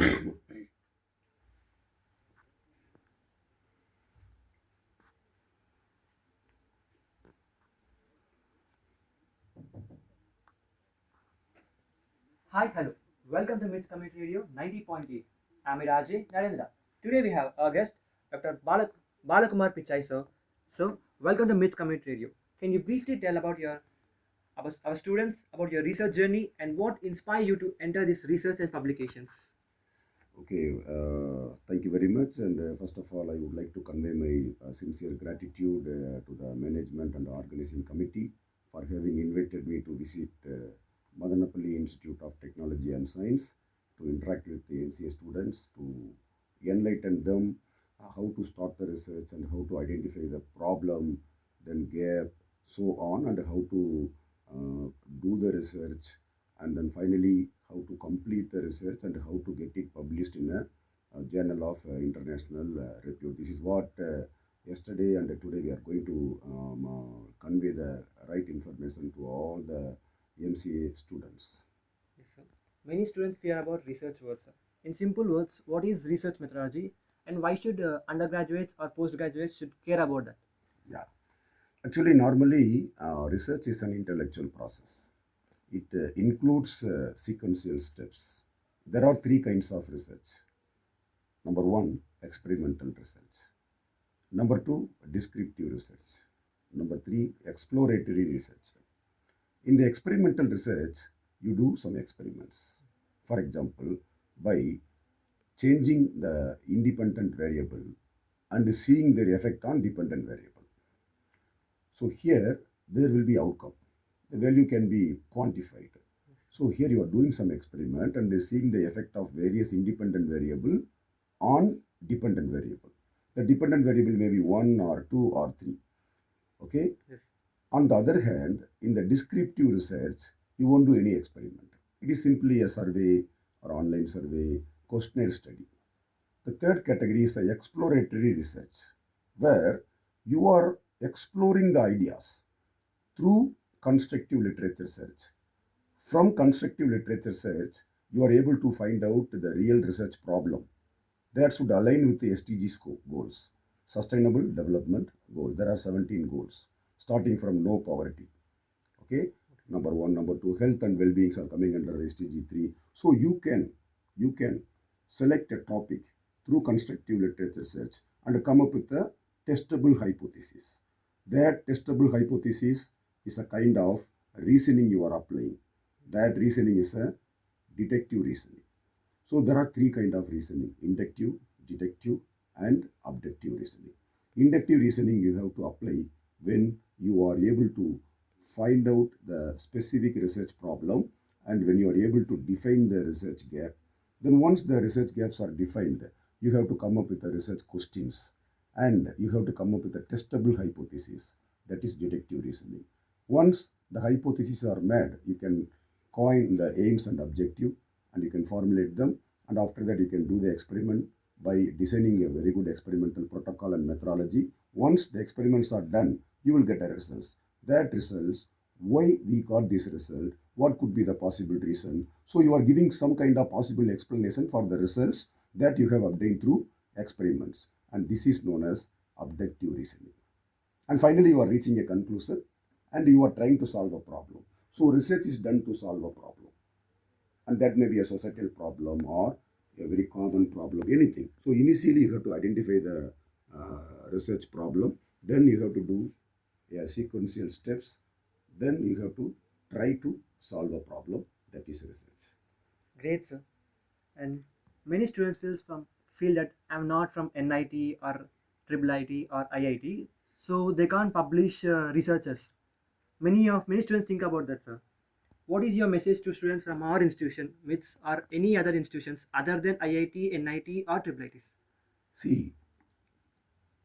Hi, hello. Welcome to Mits Community Radio 90.8. I'm Raji Narendra. Today we have our guest, Dr. Balakumar Pitchai, sir. So, welcome to Mits Community Radio. Can you briefly tell about about our students about your research journey and what inspired you to enter this research and publications? Okay, thank you very much. And first of all, I would like to convey my sincere gratitude to the management and the organizing committee for having invited me to visit Madanapalli Institute of Technology and Science to interact with the MCA students, to enlighten them how to start the research and how to identify the problem, then gap, so on, and how to do the research, and then finally how to complete the research and how to get it published in a journal of international repute. This is what yesterday and today we are going to convey the right information to all the MCA students. Yes, sir. Many students fear about research words, sir. In simple words, what is research methodology and why should undergraduates or postgraduates should care about that? Yeah, actually, normally research is an intellectual process. It includes sequential steps. There are three kinds of research. Number one, experimental research. Number two, descriptive research. Number three, exploratory research. In the experimental research, you do some experiments. For example, by changing the independent variable and seeing their effect on dependent variable. So here, there will be outcome. The value can be quantified. So here you are doing some experiment and seeing the effect of various independent variable on dependent variable. The dependent variable may be 1 or 2 or 3. Okay. Yes. On the other hand, in the descriptive research, you won't do any experiment. It is simply a survey or online survey, questionnaire study. The third category is the exploratory research, where you are exploring the ideas through constructive literature search. From constructive literature search, you are able to find out the real research problem that should align with the SDG goals, Sustainable Development Goal. There are 17 goals, starting from no poverty. Okay, number one, number two, health and well-being are coming under SDG 3. So you can select a topic through constructive literature search and come up with a testable hypothesis. That testable hypothesis is a kind of reasoning you are applying. That reasoning is a deductive reasoning. So there are three kind of reasoning: inductive, deductive, and abductive reasoning. Inductive reasoning you have to apply when you are able to find out the specific research problem and when you are able to define the research gap. Then once the research gaps are defined, you have to come up with the research questions and you have to come up with a testable hypothesis. That is deductive reasoning. Once the hypotheses are made, you can coin the aims and objective and you can formulate them, and after that you can do the experiment by designing a very good experimental protocol and methodology. Once the experiments are done, you will get a results. That results, why we got this result, what could be the possible reason. So you are giving some kind of possible explanation for the results that you have obtained through experiments, and this is known as abductive reasoning. And finally you are reaching a conclusion and you are trying to solve a problem. So research is done to solve a problem, and that may be a societal problem or a very common problem, anything. So initially you have to identify the research problem, then you have to do sequential steps, then you have to try to solve a problem. That is research. Great, sir. And many students feel that I'm not from NIT or Triple IT or IIT, so they can't publish researches. Many students think about that, sir. What is your message to students from our institution, MITS, or any other institutions other than IIT, NIT, or Triple ITs? See,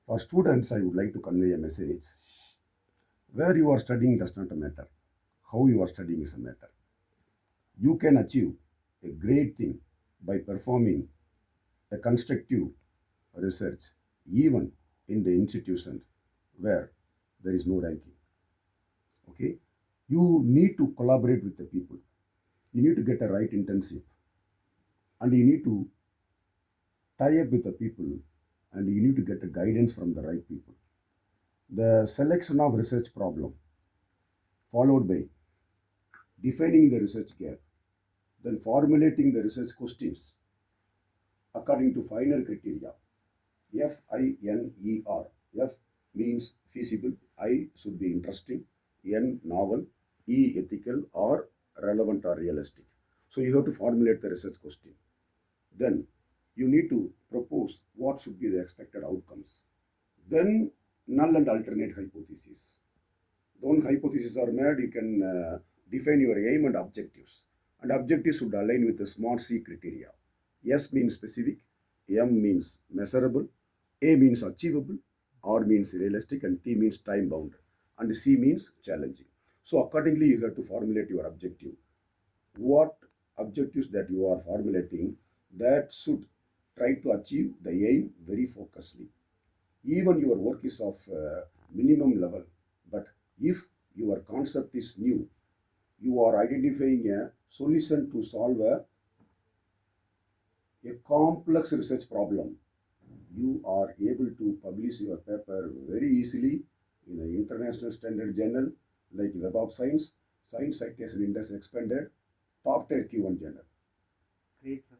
for students, I would like to convey a message. Where you are studying does not matter. How you are studying is a matter. You can achieve a great thing by performing a constructive research, even in the institution where there is no ranking. Okay, you need to collaborate with the people. You need to get a right internship, and you need to tie up with the people, and you need to get the guidance from the right people. The selection of research problem, followed by defining the research gap, then formulating the research questions according to final criteria. FINER. F means feasible, I should be interesting, N novel, E ethical or relevant or realistic. So you have to formulate the research question. Then you need to propose what should be the expected outcomes. Then null and alternate hypotheses. When hypotheses are made, you can define your aim and objectives. And objectives should align with the smart C criteria. S means specific, M means measurable, A means achievable, R means realistic, and T means time bound, and C means challenging. So accordingly, you have to formulate your objective. What objectives that you are formulating, that should try to achieve the aim very focusedly. Even your work is of minimum level, but if your concept is new, you are identifying a solution to solve a complex research problem, you are able to publish your paper very easily in an international standard journal like Web of Science, Science Citation Index Expanded, top tier Q1 journal. Great, sir.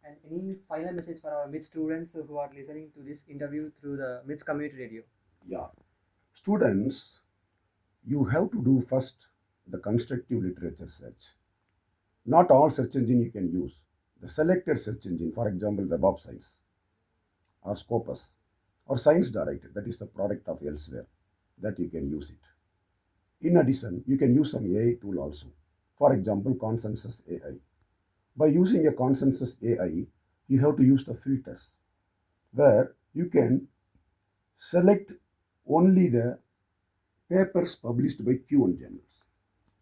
And any final message for our MITS students who are listening to this interview through the MITS community radio? Yeah. Students, you have to do first the constructive literature search. Not all search engine you can use. The selected search engine, for example, Web of Science or Scopus or Science Direct, that is the product of elsewhere, that you can use it. In addition, you can use some AI tool also. For example, Consensus AI. By using a Consensus AI, you have to use the filters where you can select only the papers published by Q1 journals.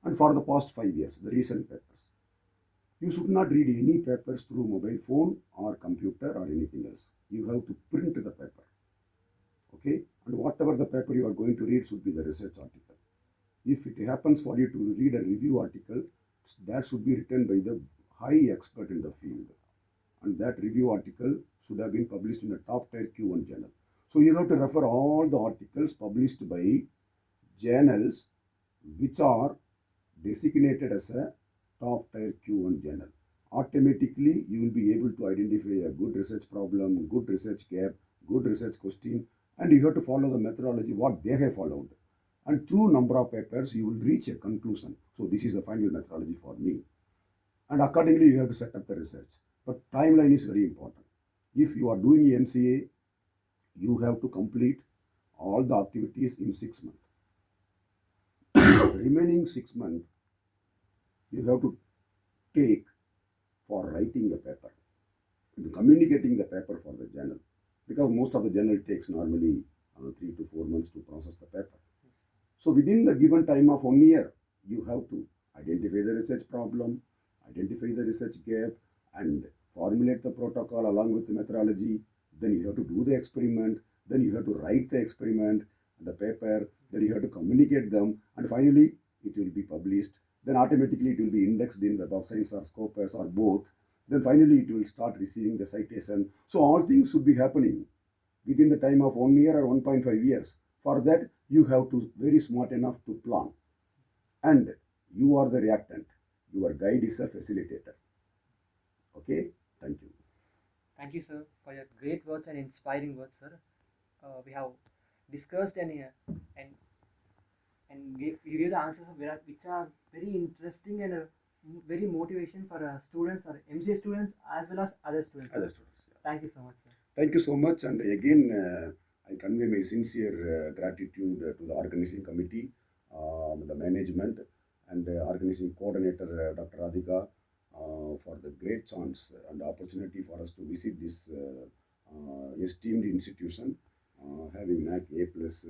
And for the past 5 years, the recent papers. You should not read any papers through mobile phone or computer or anything else. You have to print the paper. Okay? And whatever the paper you are going to read should be the research article. If it happens for you to read a review article, that should be written by the high expert in the field. And that review article should have been published in a top tier Q1 journal. So you have to refer all the articles published by journals which are designated as a top tier Q1 journal. Automatically, you will be able to identify a good research problem, good research gap, good research question, and you have to follow the methodology what they have followed. And through number of papers, you will reach a conclusion. So this is the final methodology for me. And accordingly, you have to set up the research. But timeline is very important. If you are doing MCA, you have to complete all the activities in 6 months. Remaining 6 months, you have to take for writing a paper and communicating the paper for the journal, because most of the journal takes normally 3 to 4 months to process the paper. So within the given time of 1 year, you have to identify the research problem, identify the research gap, and formulate the protocol along with the methodology. Then you have to do the experiment, then you have to write the experiment, the paper, then you have to communicate them, and finally it will be published. Then automatically it will be indexed in Web of Science or Scopus or both. Then finally it will start receiving the citation. So all things should be happening within the time of 1 year or 1.5 years. For that, you have to very smart enough to plan. And you are the reactant. Your guide is a facilitator. Okay? Thank you. Thank you, sir, for your great words and inspiring words, sir. We have discussed and you gave the answers of which are very interesting and very motivation for students or MCA students as well as other students. Other students. Yeah. Thank you so much, sir. Thank you so much. And again, I convey my sincere gratitude to the organizing committee, the management, and the organizing coordinator, Dr. Radhika, for the great chance and opportunity for us to visit this esteemed institution, having NAC A plus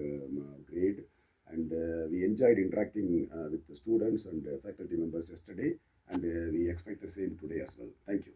grade. And we enjoyed interacting with the students and faculty members yesterday, and we expect the same today as well. Thank you.